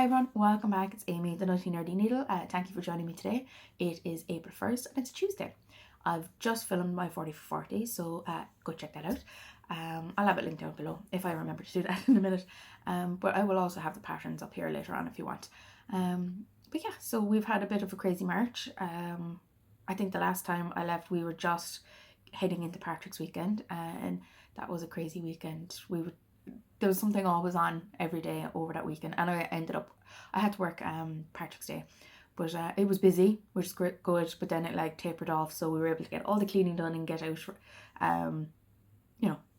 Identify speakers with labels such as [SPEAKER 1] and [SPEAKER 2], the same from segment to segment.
[SPEAKER 1] everyone, welcome back. It's Amy, the Nutty Nerdy Needle. Thank you for joining me today. It is April 1st and it's Tuesday. I've just filmed my 40 for 40, so go check that out. I'll have it linked down below if I remember to do that in a minute. But I will also have the patterns up here later on if you want. But yeah, so we've had a bit of a crazy March. I think the last time I left we were just heading into Patrick's weekend, and that was a crazy weekend. There was something always on every day over that weekend, and I had to work Patrick's Day, but it was busy, which is good, but then it tapered off, so we were able to get all the cleaning done and get out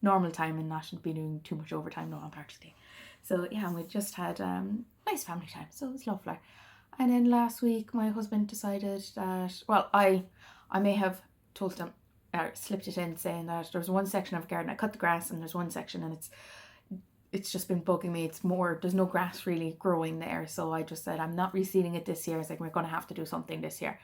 [SPEAKER 1] normal time and not be doing too much overtime on Patrick's Day. So yeah, and we just had nice family time, so it was lovely. And then last week my husband decided that, well, I may have told him or slipped it in saying that there's one section of a garden, I cut the grass, and there's one section and it's just been bugging me. It's more, there's no grass really growing there, so I just said I'm not reseeding it this year. I was like, we're going to have to do something this year.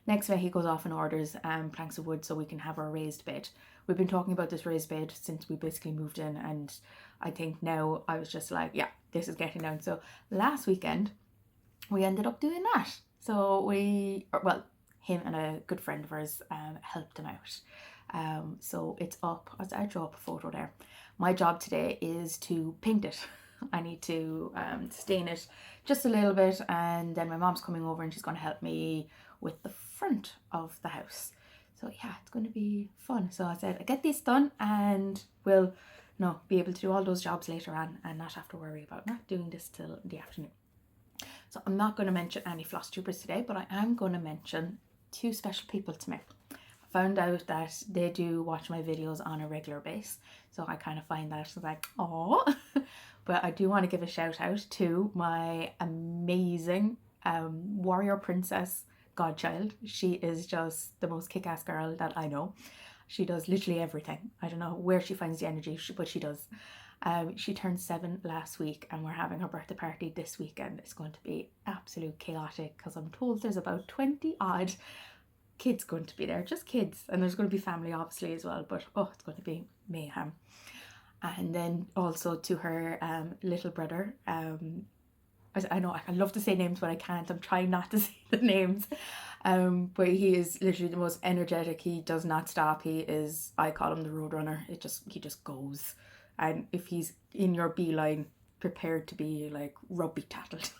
[SPEAKER 1] Next day he goes off and orders planks of wood so we can have our raised bed. We've been talking about this raised bed since we basically moved in, and I think now I was just like, yeah, this is getting down. So last weekend we ended up doing that. So him and a good friend of ours helped him out. So it's up. I'll draw up a photo there. My job today is to paint it. I need to stain it just a little bit, and then my mom's coming over and she's going to help me with the front of the house. So yeah, it's going to be fun. So I said I get this done and we'll be able to do all those jobs later on and not have to worry about not doing this till the afternoon. So I'm not going to mention any floss tubers today, but I am going to mention two special people to me. Found out that they do watch my videos on a regular basis, so I kind of find that like, oh. But I do want to give a shout out to my amazing warrior princess godchild. She is just the most kick-ass girl that I know. She does literally everything. I don't know where she finds the energy, but she does. She turned 7 last week and we're having her birthday party this weekend. It's going to be absolute chaotic because I'm told there's about 20 odd kids going to be there, just kids, and there's going to be family obviously as well, but it's going to be mayhem. And then also to her little brother, I know I love to say names but I can't, I'm trying not to say the names, but he is literally the most energetic. He does not stop. I call him the road runner. He just goes, and if he's in your beeline, prepared to be like rugby tackled.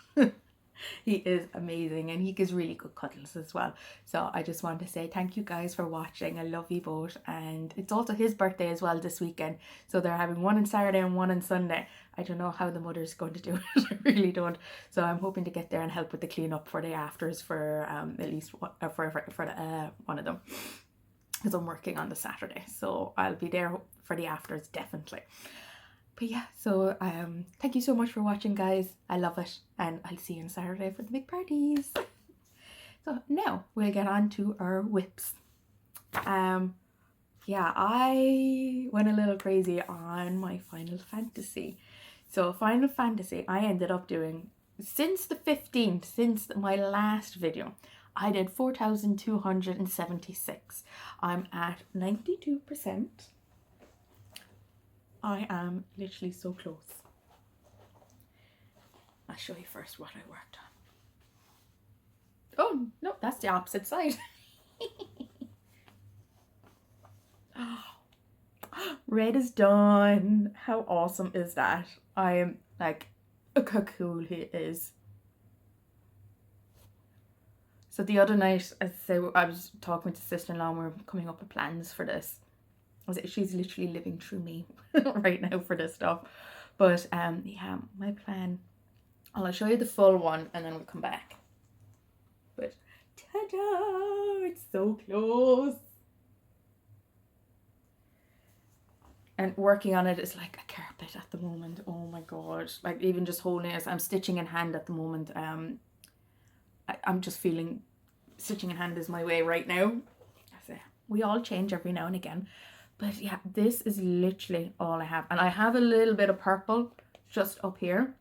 [SPEAKER 1] He is amazing and he gives really good cuddles as well. So I just want to say thank you guys for watching. I love you both, and it's also his birthday as well this weekend, so they're having one on Saturday and one on Sunday. I don't know how the mother's going to do it. I really don't. So I'm hoping to get there and help with the clean up for the afters for at least one of them, because I'm working on the Saturday, so I'll be there for the afters definitely. But yeah, so thank you so much for watching, guys. I love it, and I'll see you on Saturday for the big parties. So now we'll get on to our whips. Yeah, I went a little crazy on my Final Fantasy. So Final Fantasy, I ended up doing, since the 15th, since my last video, I did 4,276. I'm at 92%. I am literally so close. I'll show you first what I worked on. Oh, no, that's the opposite side. Oh, red is done. How awesome is that? I am like, look how cool he is. So the other night, as I say, I was talking with the sister-in-law and we we're coming up with plans for this. She's literally living through me right now for this stuff. But yeah, my plan, I'll show you the full one and then we'll come back. But ta-da! It's so close. And working on it is like a carpet at the moment. Oh my god. Like even just holding it, I'm stitching in hand at the moment. I'm just feeling stitching in hand is my way right now. We all change every now and again. But yeah, this is literally all I have. And I have a little bit of purple just up here.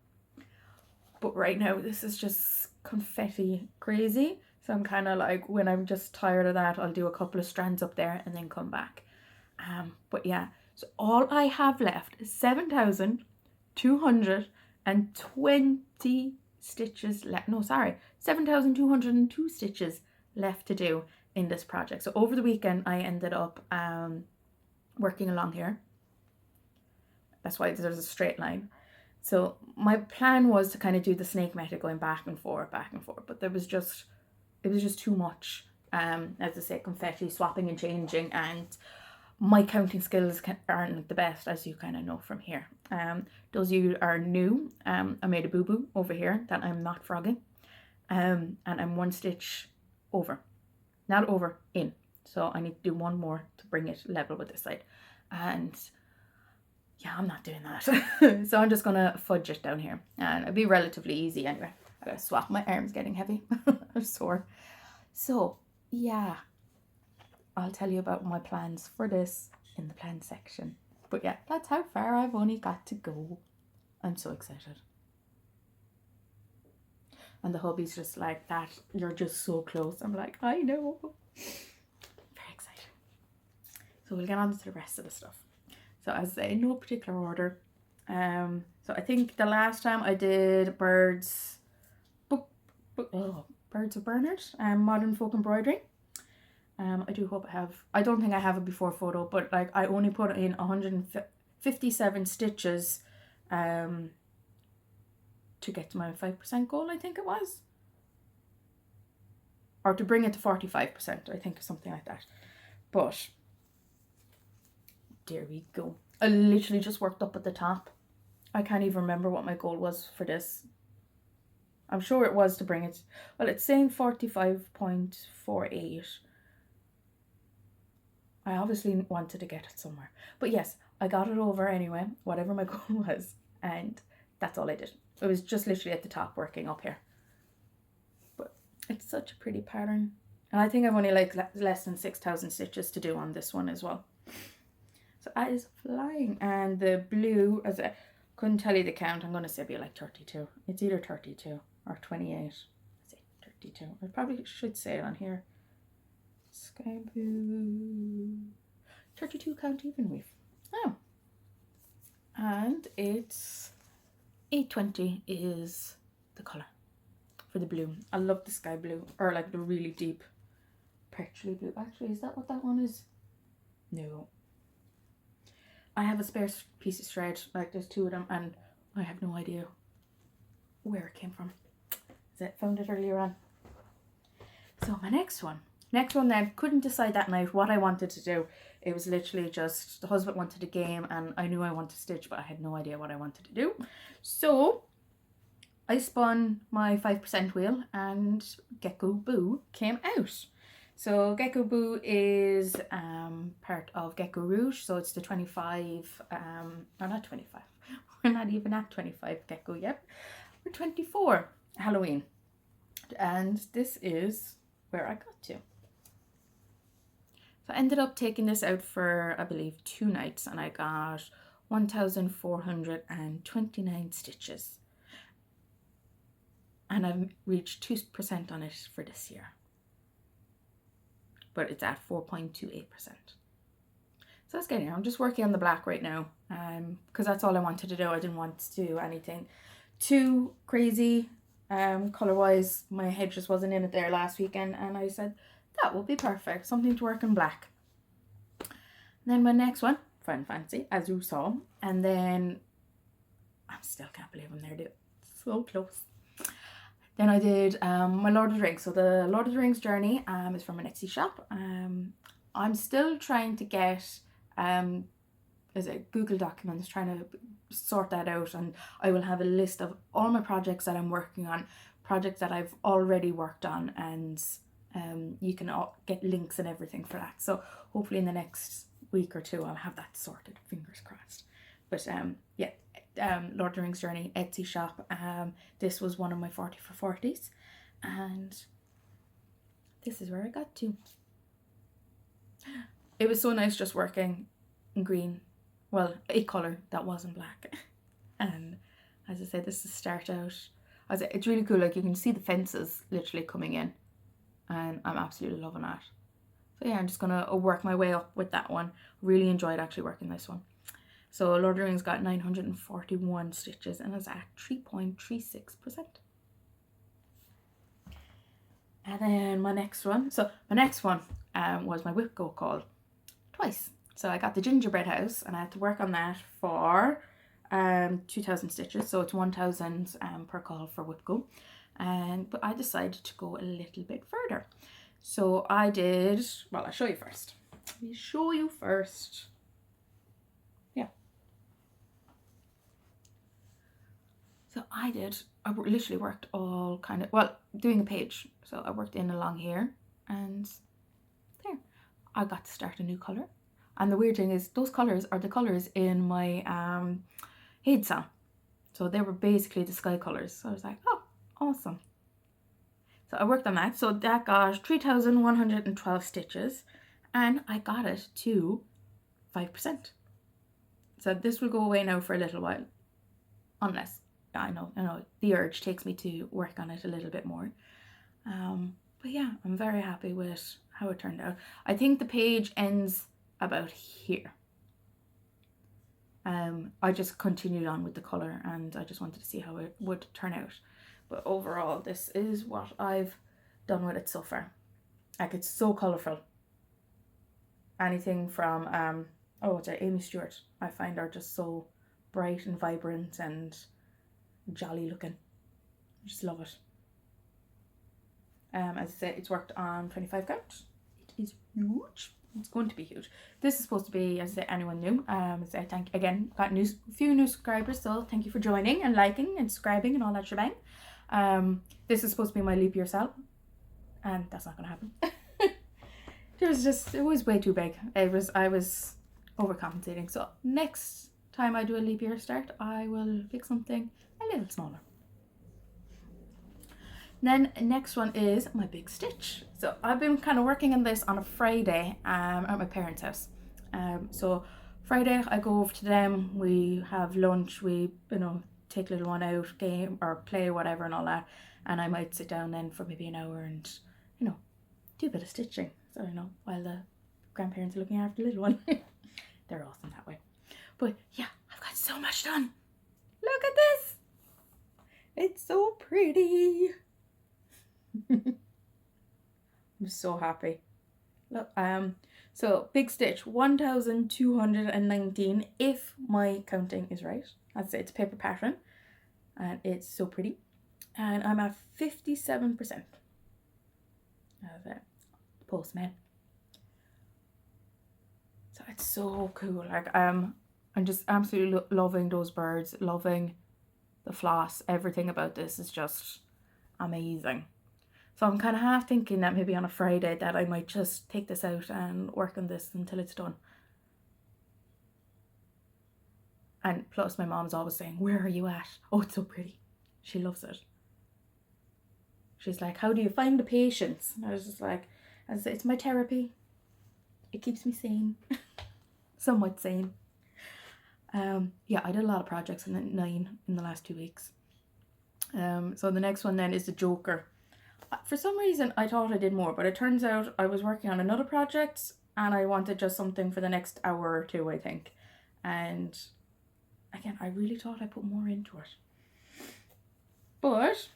[SPEAKER 1] But right now, this is just confetti crazy. So I'm kind of like, when I'm just tired of that, I'll do a couple of strands up there and then come back. But yeah, so all I have left is 7,226 stitches left. No, sorry, 7,202 stitches left to do in this project. So over the weekend I ended up working along here. That's why there's a straight line. So my plan was to kind of do the snake method, going back and forth, but it was just too much. As I say, confetti swapping and changing, and my counting skills aren't the best, as you kind of know from here. Those of you who are new, I made a boo-boo over here that I'm not frogging, and I'm one stitch over, not over, in. So I need to do one more to bring it level with this side, and yeah, I'm not doing that. So I'm just gonna fudge it down here, and it'll be relatively easy anyway. I gotta swap, my arm's getting heavy. I'm sore. So yeah, I'll tell you about my plans for this in the plan section. But yeah, that's how far I've only got to go. I'm so excited. And the hubby's just like, that, you're just so close. I'm like, I know. Very exciting. So we'll get on to the rest of the stuff. So as I say, no particular order. So I think the last time I did Birds of Bernard, Modern Folk Embroidery. I do hope I have, I don't think I have a before photo, but like I only put in 157 stitches to get to my 5% goal, I think it was. Or to bring it to 45%, I think, something like that. But there we go. I literally just worked up at the top. I can't even remember what my goal was for this. I'm sure it was to bring it, well, it's saying 45.48. I obviously wanted to get it somewhere. But yes, I got it over anyway, whatever my goal was. And that's all I did. It was just literally at the top working up here. But it's such a pretty pattern. And I think I've only like less than 6,000 stitches to do on this one as well. So that is flying. And the blue, as I couldn't tell you the count, I'm going to say it'd be like 32. It's either 32 or 28. I say 32. I probably should say it on here. Sky blue. 32 count even weave. Oh. And it's 820 is the colour for the blue. I love the sky blue, or like the really deep pearly blue. Actually, is that what that one is? No. I have a spare piece of thread, like there's two of them, and I have no idea where it came from. I found it earlier on. So my next one then, couldn't decide that night what I wanted to do. It was literally just, the husband wanted a game and I knew I wanted to stitch, but I had no idea what I wanted to do. So I spun my 5% wheel and Gecko Boo came out. So Gecko Boo is part of Gecko Rouge, so it's the 25, or not 25, we're not even at 25 Gecko yet, we're 24 Halloween. And this is where I got to. So I ended up taking this out for, I believe, 2 nights, and I got 1,429 stitches. And I've reached 2% on it for this year. But it's at 4.28%. So that's getting, I'm just working on the black right now, because that's all I wanted to do. I didn't want to do anything too crazy color-wise. My head just wasn't in it there last weekend, and I said, that will be perfect, something to work in black. And then my next one, Fun Fancy, as you saw, and then I still can't believe I'm there, dude. So close. Then I did my Lord of the Rings. So the Lord of the Rings journey is from an Etsy shop. I'm still trying to get Google Documents, trying to sort that out, and I will have a list of all my projects that I'm working on, projects that I've already worked on, and you can get links and everything for that. So hopefully in the next week or two I'll have that sorted, fingers crossed. But yeah, Lord of the Rings journey, Etsy shop. This was one of my 40 for 40s, and this is where I got to. It was so nice just working in green, well, a colour that wasn't black. And as I said, this is start out. It's really cool, like you can see the fences literally coming in, and I'm absolutely loving that. So yeah, I'm just gonna work my way up with that one. Really enjoyed actually working this one. So Lord of the Rings got 941 stitches and is at 3.36%. And then my next one was my wipgo call twice. So I got the gingerbread house and I had to work on that for 2,000 stitches, so it's 1,000 per call for wipgo. But I decided to go a little bit further. So I did, well, I'll show you first. Yeah. So I literally worked all kind of, well, doing a page. So I worked in along here and there. I got to start a new colour. And the weird thing is those colours are the colours in my Haidsa. So they were basically the sky colours. So I was like, oh, awesome. So I worked on that. So that got 3,112 stitches and I got it to 5%. So this will go away now for a little while. Unless, I know, the urge takes me to work on it a little bit more. But yeah, I'm very happy with how it turned out. I think the page ends about here. I just continued on with the colour and I just wanted to see how it would turn out. But overall, this is what I've done with it so far. Like, it's so colourful. Anything from, Amy Stewart, I find her just so bright and vibrant and jolly looking. I just love it. As I said, it's worked on 25 count. It is huge. It's going to be huge. This is supposed to be, as I say, anyone new. As I thank again, got a few new subscribers, so thank you for joining and liking and subscribing and all that shebang. This is supposed to be my leap year sale, and that's not going to happen. It was way too big. I was overcompensating. So next time I do a leap year start, I will pick something a little smaller. Then next one is my big stitch. So I've been kind of working on this on a Friday at my parents' house. So Friday I go over to them, we have lunch, we take little one out, game or play or whatever and all that, and I might sit down then for maybe an hour and do a bit of stitching. So while the grandparents are looking after the little one. They're awesome that way. But yeah, I've got so much done. Look at this. It's so pretty. I'm so happy. Look, so big stitch 1,219 if my counting is right. I'd say it's a paper pattern and it's so pretty, and I'm at 57% of it. Postman. So it's so cool. Like I'm just absolutely loving those birds, loving the floss. Everything about this is just amazing. So I'm kind of half thinking that maybe on a Friday that I might just take this out and work on this until it's done. And plus my mom's always saying, where are you at? Oh, it's so pretty. She loves it. She's like, how do you find the patience? And I was just like, it's my therapy. It keeps me sane. Somewhat sane. Yeah, I did a lot of projects in 9 in the last 2 weeks. So the next one then is the Joker. For some reason I thought I did more, but it turns out I was working on another project and I wanted just something for the next hour or two, I think. And again, I really thought I put more into it. But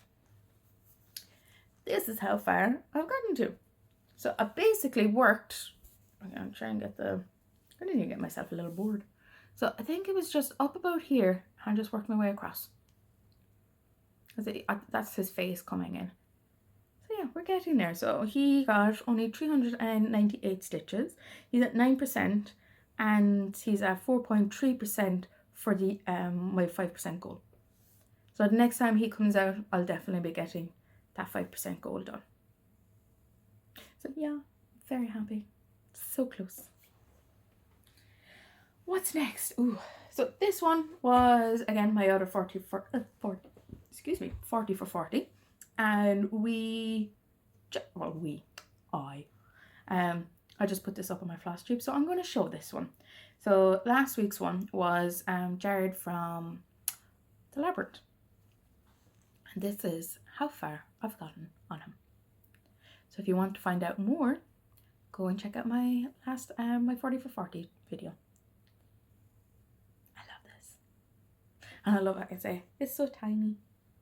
[SPEAKER 1] this is how far I've gotten to. So I basically worked, I'm going to try and I need to get myself a little board. So I think it was just up about here and just worked my way across. That's his face coming in. So yeah, we're getting there. So he got only 398 stitches. He's at 9% and he's at 4.3% for the my 5% goal. So the next time he comes out, I'll definitely be getting that 5% goal done. So yeah, very happy. So close. What's next? Ooh, so this one was again my other 40 for 40 for 40, and I just put this up on my floss tube, so I'm going to show this one. So last week's one was Jared from the Labyrinth, and this is how far I've gotten on him. So if you want to find out more, go and check out my last my 40 for 40 video. I love this, and I love, like I say, it's so tiny.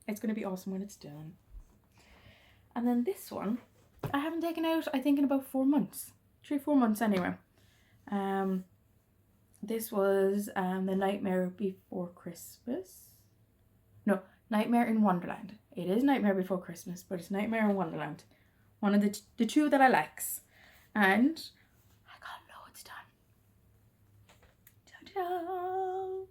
[SPEAKER 1] It's going to be awesome when it's done. And then this one I haven't taken out, I think, in about 4 months. 3-4 months anyway. This was The Nightmare Before Christmas. No, Nightmare in Wonderland. It is Nightmare Before Christmas, but it's Nightmare in Wonderland. One of the two that I likes. And I got loads done. Ta-da!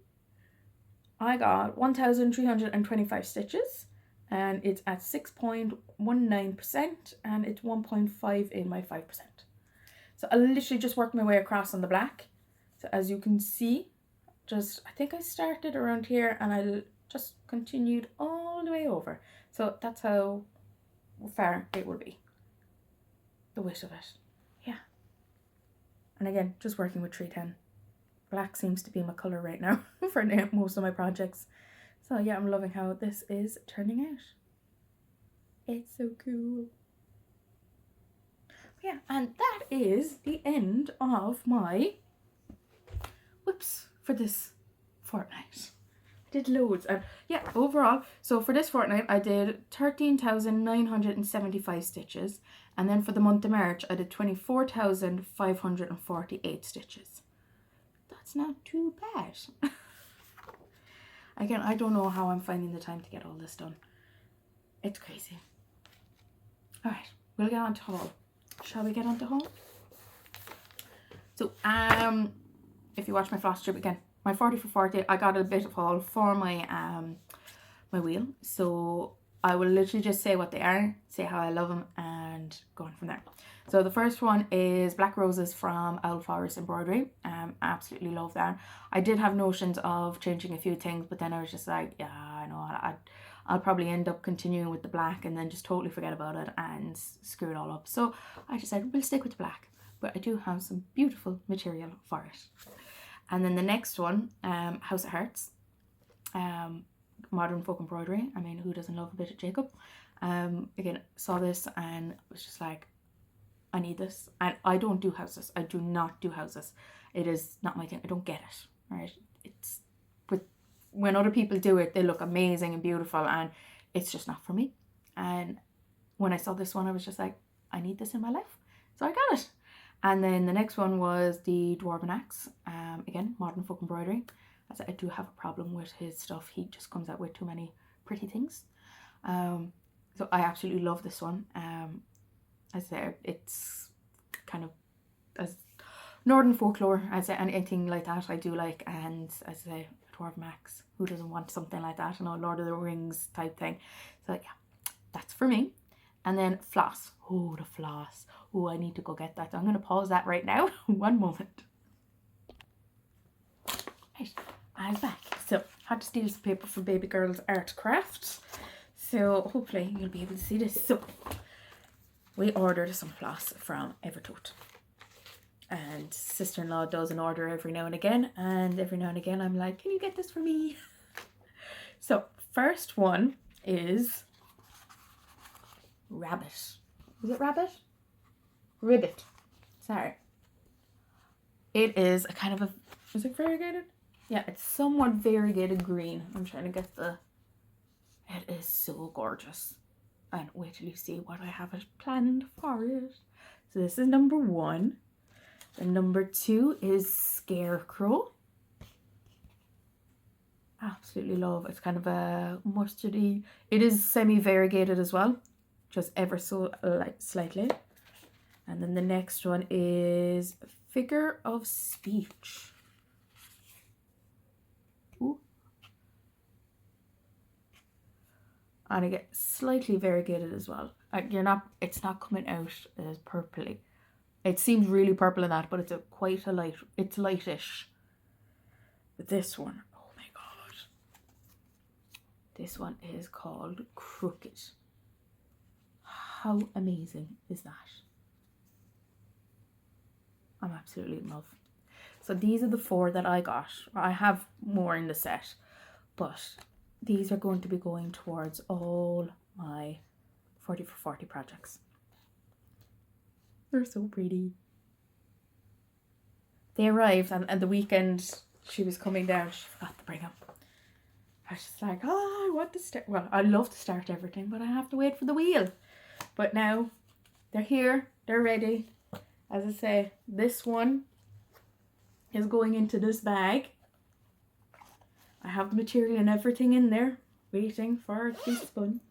[SPEAKER 1] I got 1,325 stitches. And it's at 6.19% and it's 1.5 in my 5%. So I literally just worked my way across on the black. So as you can see, I think I started around here and I just continued all the way over. So that's how far it will be. The width of it. Yeah. And again, just working with 310. Black seems to be my colour right now for most of my projects. So yeah, I'm loving how this is turning out. It's so cool. Yeah, and that is the end of my whips for this fortnight. I did loads. And yeah, overall, so for this fortnight, I did 13,975 stitches. And then for the month of March, I did 24,548 stitches. That's not too bad. Again, I don't know how I'm finding the time to get all this done. It's crazy. Alright, we'll get on to haul. Shall we get on to haul? So, if you watch my floss strip again, my 40 for 40, I got a bit of haul for my my wheel. So I will literally just say what they are, say how I love them, and go on from there. So the first one is Black Roses from Owl Forest Embroidery. Absolutely love that. I did have notions of changing a few things, but then I was just like, yeah, I know, I'll probably end up continuing with the black and then just totally forget about it and screw it all up. So I decided we'll stick with the black, but I do have some beautiful material for it. And then the next one, House of Hearts, Modern Folk Embroidery. I mean, who doesn't love a bit of Jacob? Again, saw this and was just like, I need this. And I don't do houses. I do not do houses. It is not my thing. I don't get it. Right? It's when other people do it, they look amazing and beautiful, and it's just not for me. And when I saw this one, I was just like, I need this in my life. So I got it. And then the next one was the Dwarven Axe. Again, Modern Folk Embroidery. As I do have a problem with his stuff. He just comes out with too many pretty things. So I absolutely love this one. As I say, it's kind of as Northern folklore, as anything like that I do like, and as I say, Dwarven Axe, who doesn't want something like that, you know, Lord of the Rings type thing. So yeah, that's for me. And then floss. Oh, the floss. Oh, I need to go get that. I'm going to pause that right now. One moment. Right, I'm back. So, had to steal some paper from Baby Girl's Art Craft. So, hopefully you'll be able to see this. So, we ordered some floss from Evertote. And sister-in-law does an order every now and again. And every now and again I'm like, can you get this for me? So, first one is Rabbit. Is it Rabbit? Ribbit. Sorry. It is a kind of a... Is it variegated? Yeah, it's somewhat variegated green. I'm trying to get the... It is so gorgeous. And wait till you see what I have planned for it. So this is number 1. And number 2 is Scarecrow. Absolutely love. It's kind of a mustardy. It is semi-variegated as well. Just ever so slightly. And then the next one is Figure of Speech. Ooh. And I get slightly variegated as well. It's not coming out as purpley. It seems really purple in that, but it's it's lightish. But this one, oh my god. This one is called Crooked. How amazing is that? I'm absolutely in love. So these are the 4 that I got. I have more in the set, but these are going to be going towards all my 40 for 40 projects. They're so pretty. They arrived and the weekend she was coming down, she forgot to bring them. I was just like, oh, I want to start. Well, I love to start everything, but I have to wait for the wheel. But now they're here, they're ready. As I say, this one is going into this bag. I have the material and everything in there, waiting for it to be spun.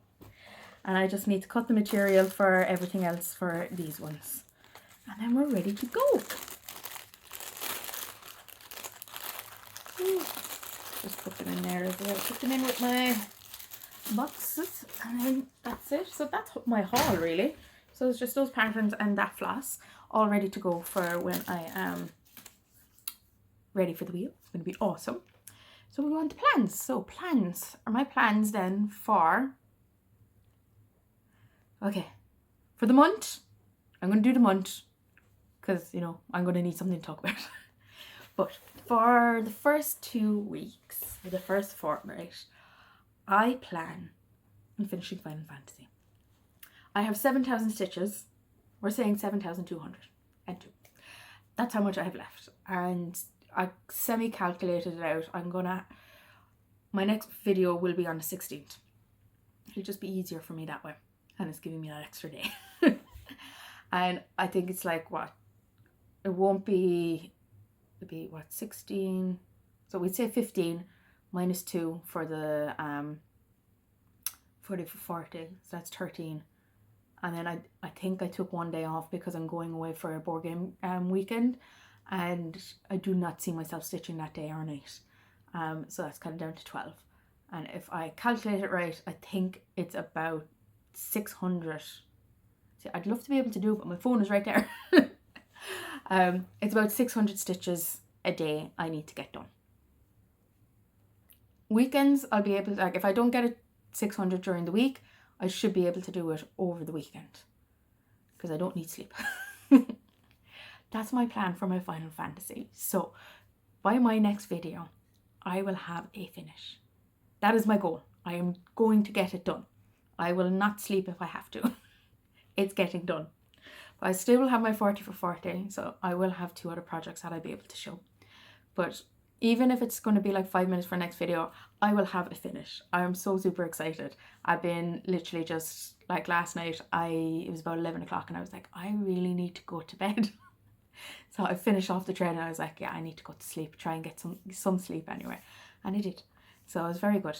[SPEAKER 1] And I just need to cut the material for everything else for these ones. And then we're ready to go. Ooh. Just put them in there as well. Put them in with my boxes, and then that's it. So that's my haul really. So it's just those patterns and that floss all ready to go for when I am ready for the wheel. It's going to be awesome. So we go on to plans. So plans are my plans then for, okay, for the month. I'm going to do the month because, you know, I'm going to need something to talk about. But for the first 2 weeks, for the first fortnight, I plan on finishing Final Fantasy. I have 7,000 stitches. We're saying 7,202. That's how much I have left. And I semi-calculated it out. My next video will be on the 16th. It'll just be easier for me that way. And it's giving me that extra day. And I think it's like, what? It won't be, it'll be what, 16? So we'd say 15 minus 2 for the 40 for 40. So that's 13. And then I think I took 1 day off because I'm going away for a board game weekend. And I do not see myself stitching that day or night. So that's kind of down to 12. And if I calculate it right, I think it's about 600. See, I'd love to be able to do it, but my phone is right there. It's about 600 stitches a day I need to get done. Weekends, I'll be able to, like, if I don't get it 600 during the week, I should be able to do it over the weekend. Because I don't need sleep. That's my plan for my Final Fantasy. So, by my next video, I will have a finish. That is my goal. I am going to get it done. I will not sleep if I have to. It's getting done. But I still will have my 40 for 40, so I will have 2 other projects that I'll be able to show. But even if it's going to be like 5 minutes for next video, I will have a finish. I am so super excited. I've been literally just, like last night, it was about 11 o'clock and I was like, I really need to go to bed. So I finished off the thread and I was like, yeah, I need to go to sleep, try and get some sleep anyway. And I did. So it was very good.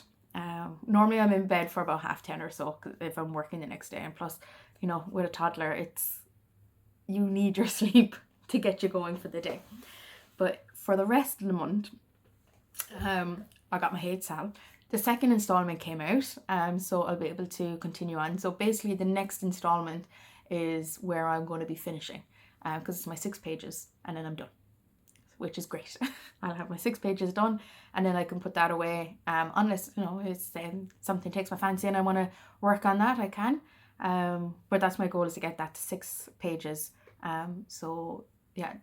[SPEAKER 1] Normally I'm in bed for about 10:30 or so if I'm working the next day. And plus, you know, with a toddler, you need your sleep to get you going for the day. But for the rest of the month, I got my Hate Sal. The second installment came out, so I'll be able to continue on. So basically the next installment is where I'm going to be finishing, because it's my 6 pages and then I'm done, which is great. I'll have my 6 pages done and then I can put that away, unless, you know, it's something takes my fancy and I want to work on that, I can. But that's my goal, is to get that to 6 pages. So yeah,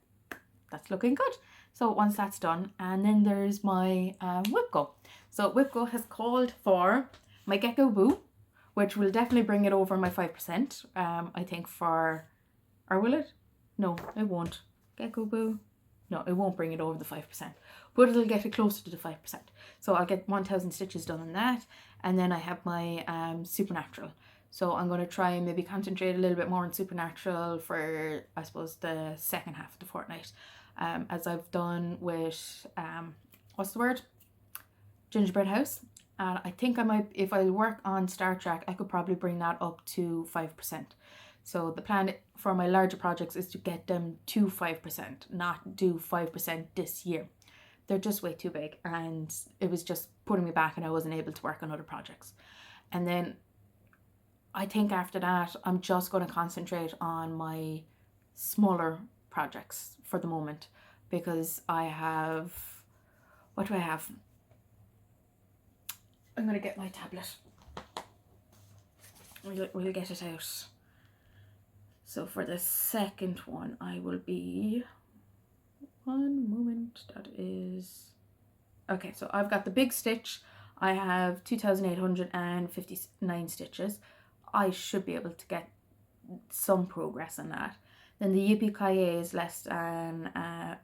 [SPEAKER 1] that's looking good. So once that's done, and then there's my wipgo. So wipgo has called for my Gecko Boo, which will definitely bring it over my 5%. I think or will it? No, it won't. Gecko Boo. No, it won't bring it over the 5%, but it'll get it closer to the 5%. So I'll get 1,000 stitches done on that, and then I have my Supernatural. So I'm going to try and maybe concentrate a little bit more on Supernatural for, I suppose, the second half of the fortnight. As I've done with, what's the word? Gingerbread House. And I think I might, if I work on Star Trek, I could probably bring that up to 5%. So the plan for my larger projects is to get them to 5%, not do 5% this year. They're just way too big and it was just putting me back and I wasn't able to work on other projects. And then I think after that, I'm just going to concentrate on my smaller projects for the moment, because I have, what do I have? I'm going to get my tablet. We'll get it out. So for the second one, I will be, one moment, that is, okay, so I've got the big stitch. I have 2,859 stitches. I should be able to get some progress on that. Then the Yippee-Ki-Yay is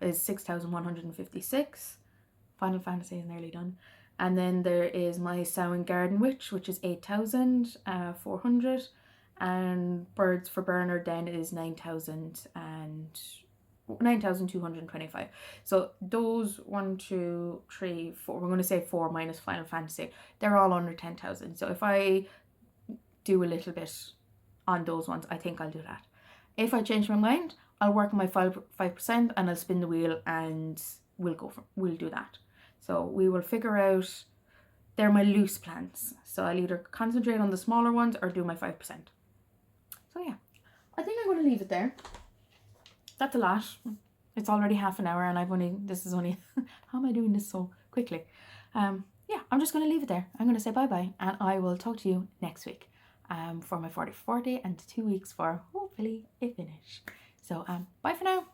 [SPEAKER 1] is 6,156. Final Fantasy is nearly done. And then there is my Samhain Garden Witch, which is 8,400. and Birds for Bernard then is 9,225. So those 1, 2, 3, 4, we're going to say 4 minus Final Fantasy, they're all under 10,000. So if I do a little bit on those ones, I think I'll do that. If I change my mind, I'll work on my 5% and I'll spin the wheel and we'll do that. So we will figure out, they're my loose plans. So I'll either concentrate on the smaller ones or do my 5%. So yeah, I think I'm going to leave it there. That's a lot. It's already half an hour and this is only, how am I doing this so quickly? Yeah, I'm just going to leave it there. I'm going to say bye-bye and I will talk to you next week for my 40 for 40 and 2 weeks for hopefully a finish. So bye for now.